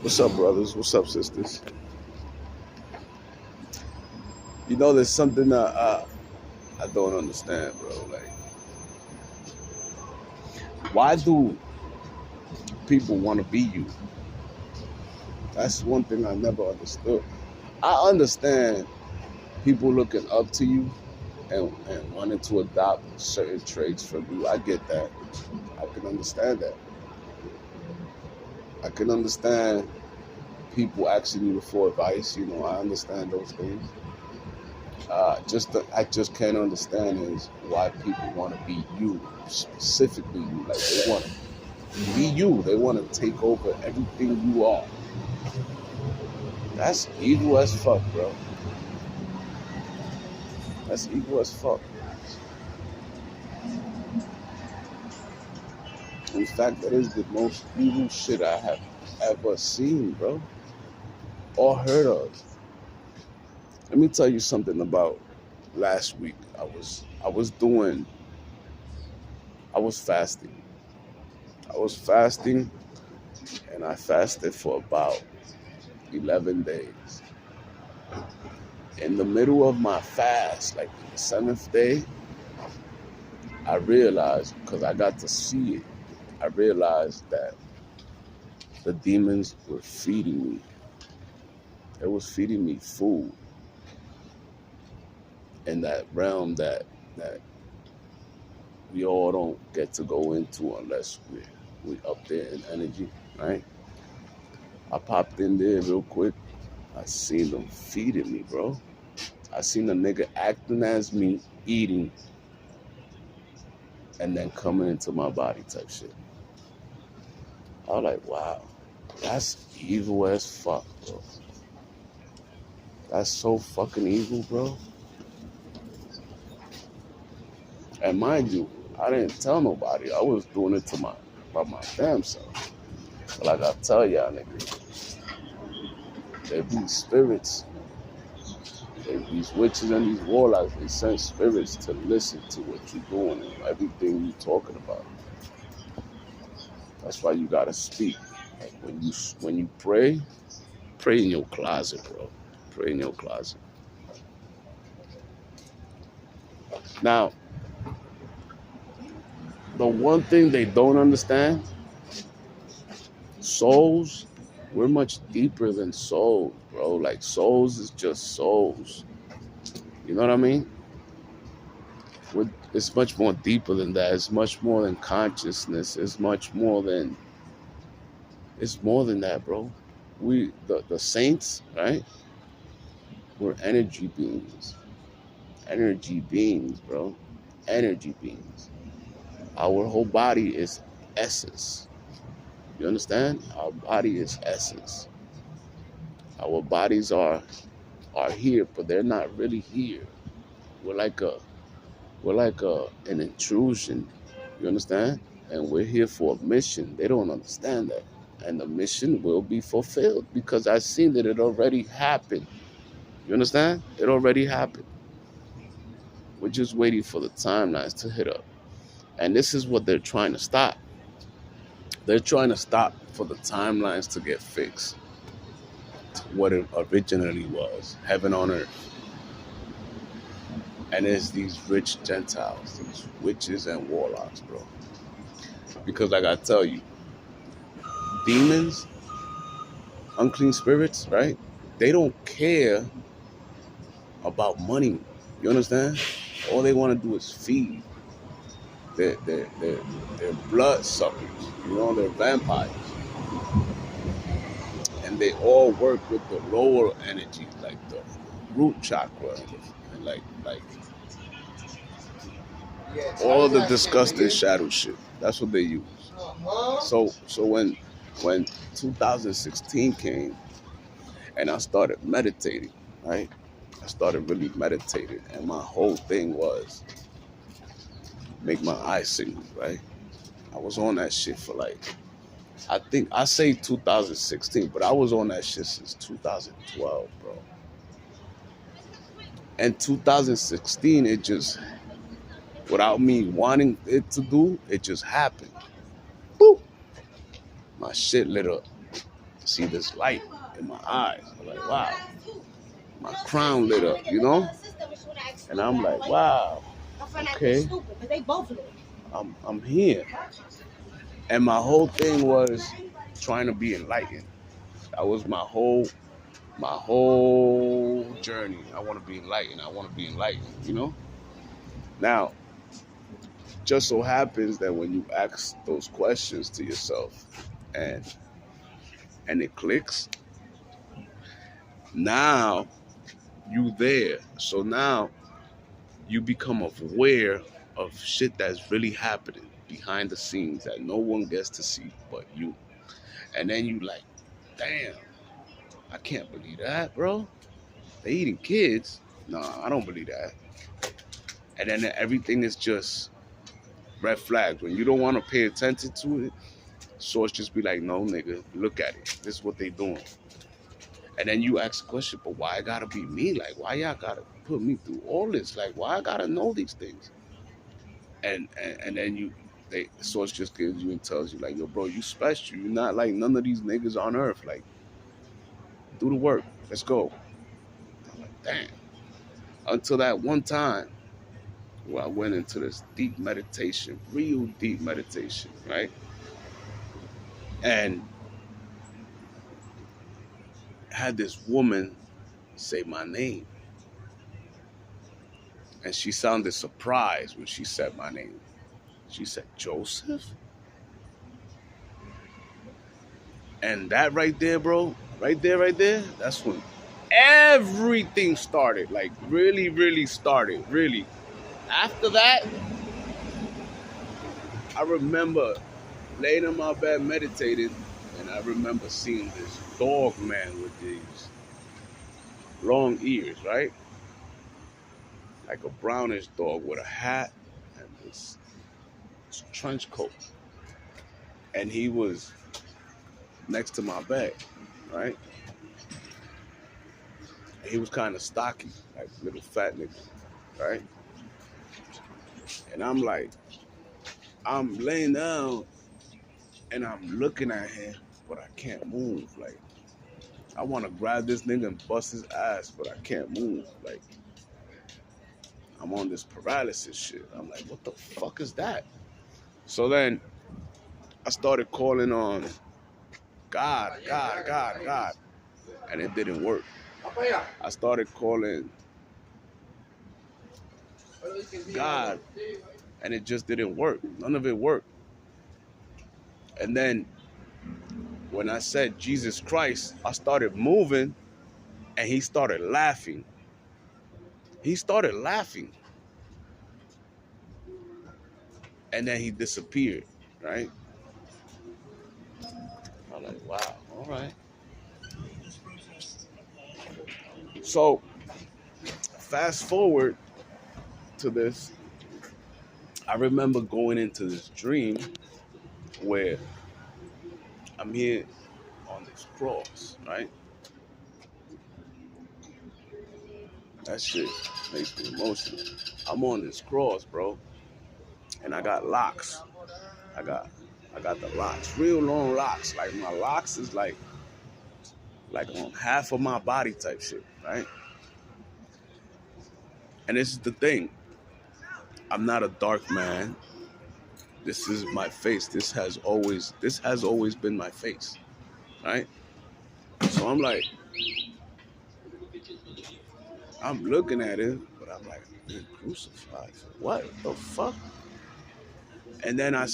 What's up, brothers? What's up, sisters? You know, there's something that I don't understand, bro. Like, why do people want to be you? That's one thing I never understood. I understand people looking up to you and wanting to adopt certain traits from you. I get that. I can understand that. I can understand people asking you for advice. You know, I understand those things. I just can't understand is why people want to be you, specifically you. Like they want to be you. They want to take over everything you are. That's evil as fuck, bro. That's evil as fuck. In fact, that is the most evil shit I have ever seen, bro, or heard of. Let me tell you something about last week. I was fasting. I was fasting, and I fasted for about 11 days. In the middle of my fast, like the seventh day, I realized, because I got to see it, I realized that the demons were feeding me. It was feeding me food in that realm that we all don't get to go into unless we up there in energy, right? I popped in there real quick. I seen them feeding me, bro. I seen a nigga acting as me, eating, and then coming into my body type shit. I was like, wow, that's evil as fuck, bro. That's so fucking evil, bro. And mind you, I didn't tell nobody. I was doing it by my damn self. But like I tell y'all niggas, there be spirits, these witches and these warlocks, they send spirits to listen to what you're doing and everything you're talking about. That's why you gotta speak. Like when you pray in your closet, bro. Pray in your closet. Now, the one thing they don't understand, souls, we're much deeper than souls, bro. Like souls is just souls. You know what I mean? It's much more deeper than that. It's much more than consciousness. It's more than that, bro. The saints, right? We're energy beings. Energy beings, bro. Energy beings. Our whole body is essence. You understand? Our body is essence. Our bodies are here, but they're not really here. We're like an intrusion. You understand? And we're here for a mission. They don't understand that. And the mission will be fulfilled because I seen that it already happened. You understand? It already happened. We're just waiting for the timelines to hit up. And this is what they're trying to stop. They're trying to stop for the timelines to get fixed to what it originally was, heaven on earth. And it's these rich Gentiles, these witches and warlocks, bro. Because like I tell you, demons, unclean spirits, right? They don't care about money. You understand? All they want to do is feed. They're blood suckers. You know, they're vampires. And they all work with the lower energies, like the root chakra and like all the disgusting shadow shit. That's what they use. So when 2016 came and I started meditating, right? I started really meditating, and my whole thing was make my eyes single, right? I was on that shit for like, I think I say 2016, but I was on that shit since 2012, bro. And 2016, it just, without me wanting it to do, it just happened. Boop! My shit lit up. see this light in my eyes. I'm like, wow, my crown lit up, you know? And I'm like, wow, okay, I'm here. And my whole thing was trying to be enlightened. That was my whole journey. I want to be enlightened. I want to be enlightened, you know? Now, just so happens that when you ask those questions to yourself and it clicks, now you there. So now you become aware of shit that's really happening behind the scenes that no one gets to see but you. And then you like, damn, I can't believe that, bro. They eating kids. No, I don't believe that. And then everything is just red flags. When you don't want to pay attention to it, source just be like, no, nigga, look at it. This is what they doing. And then you ask the question, but why it gotta be me? Like, why y'all gotta put me through all this? Like, why I gotta know these things? And then the source just gives you and tells you, like, yo, bro, you special. You're not like none of these niggas on earth. Like, do the work. Let's go. I'm like, damn. Until that one time where I went into this deep meditation, real deep meditation, right? And had this woman say my name. And she sounded surprised when she said my name. She said, Joseph? And that right there, bro, right there, that's when everything started. Like, really, really started. Really. After that, I remember laying in my bed meditating, and I remember seeing this dog man with these long ears, right? Like a brownish dog with a hat and this trench coat. And he was next to my bed, right? And he was kind of stocky, like a little fat nigga, right? And I'm like, I'm laying down and I'm looking at him, but I can't move. Like, I want to grab this nigga and bust his ass, but I can't move. Like, I'm on this paralysis shit. I'm like, what the fuck is that? So then I started calling on God, and it didn't work. I started calling God, and it just didn't work. None of it worked. And then when I said Jesus Christ, I started moving, and he started laughing. He started laughing. And then he disappeared, right? I'm like, wow, all right. So fast forward to this, I remember going into this dream where I'm here on this cross, right? That shit makes me emotional. I'm on this cross, bro, and I got locks. I got the locks, real long locks. Like, my locks is like on half of my body type shit, right? And this is the thing. I'm not a dark man. This is my face. This has always been my face, right? So I'm like, I'm looking at it, but I'm like, being crucified for what? The fuck? And then I